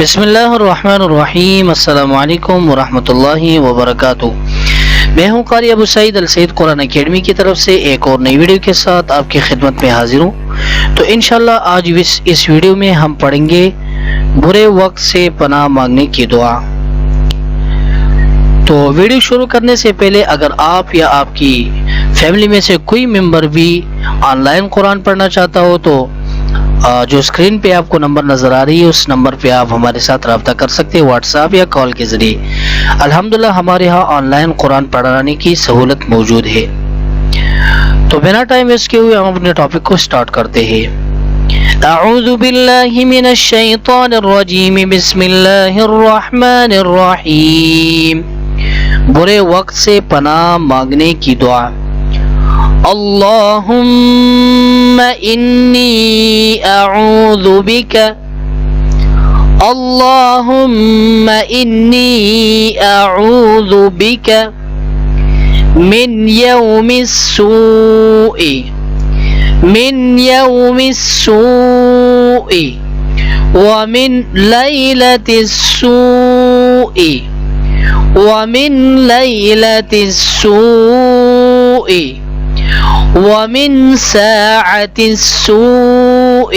بسم اللہ الرحمن الرحیم۔ السلام علیکم ورحمۃ اللہ وبرکاتہ۔ میں ہوں قاری ابو سعید السید قرآن اکیڈمی کی طرف سے ایک اور نئی ویڈیو کے ساتھ آپ کی خدمت میں حاضر ہوں۔ تو انشاءاللہ آج اس ویڈیو میں ہم پڑھیں گے برے وقت سے پناہ مانگنے کی دعا۔ تو ویڈیو شروع کرنے سے پہلے اگر آپ یا آپ کی فیملی میں سے کوئی ممبر بھی آن لائن قرآن پڑھنا چاہتا ہو تو جو اسکرین پہ آپ کو نمبر نظر آ رہی ہے اس نمبر پہ آپ ہمارے ساتھ رابطہ کر سکتے ہیں، واٹس ایپ یا کال کے ذریعے۔ الحمدللہ ہمارے ہاں آن لائن قرآن پڑھانے کی سہولت موجود ہے۔ تو بنا ٹائم ویسٹ کیے ہوئے ہم اپنے ٹاپک کو سٹارٹ کرتے ہیں۔ اعوذ باللہ من الشیطان الرجیم، بسم اللہ الرحمن الرحیم۔ برے وقت سے پناہ مانگنے کی دعا۔ اللہم انی اعوذ بک، اللہم انی اعوذ بک من یوم السوء، من یوم السوء ومن لیلۃ السوء، ومن لیلۃ السوء ومن ساعة السوء،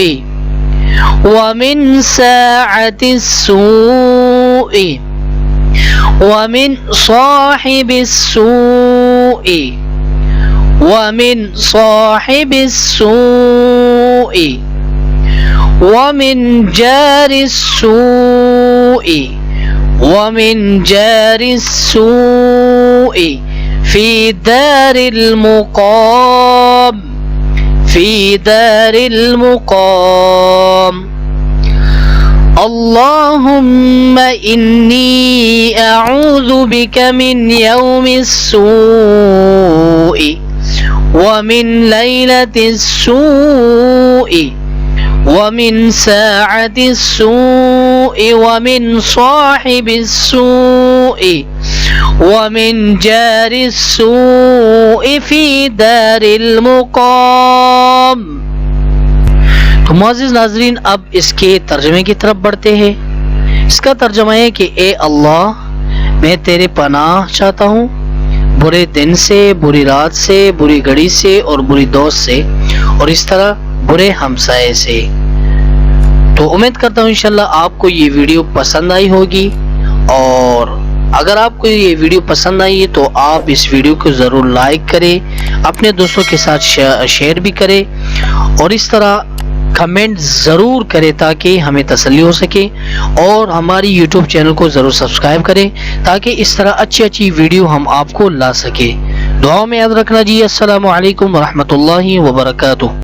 ومن ساعة السوء ومن صاحب السوء، ومن صاحب السوء ومن جار السوء، ومن جار السوء في دار المقام، في دار المقام۔ اللهم إني أعوذ بك من يوم السوء ومن ليلة السوء ومن ساعة السوء ومن صاحب السوء ومن جار السوء في دار المقام۔ تو معزز ناظرین، اب اس کے ترجمے کی طرف بڑھتے ہیں۔ اس کا ترجمہ ہے کہ اے اللہ، میں تیرے پناہ چاہتا ہوں برے دن سے، بری رات سے، بری گھڑی سے اور بری دوست سے، اور اس طرح برے ہمسائے سے۔ تو امید کرتا ہوں انشاءاللہ آپ کو یہ ویڈیو پسند آئی ہوگی، اور اگر آپ کو یہ ویڈیو پسند آئی ہے تو آپ اس ویڈیو کو ضرور لائک کریں، اپنے دوستوں کے ساتھ شیئر بھی کریں، اور اس طرح کمنٹ ضرور کریں تاکہ ہمیں تسلی ہو سکے، اور ہماری یوٹیوب چینل کو ضرور سبسکرائب کریں تاکہ اس طرح اچھی ویڈیو ہم آپ کو لا سکے۔ دعاؤں میں یاد رکھنا جی۔ السلام علیکم ورحمۃ اللہ وبرکاتہ۔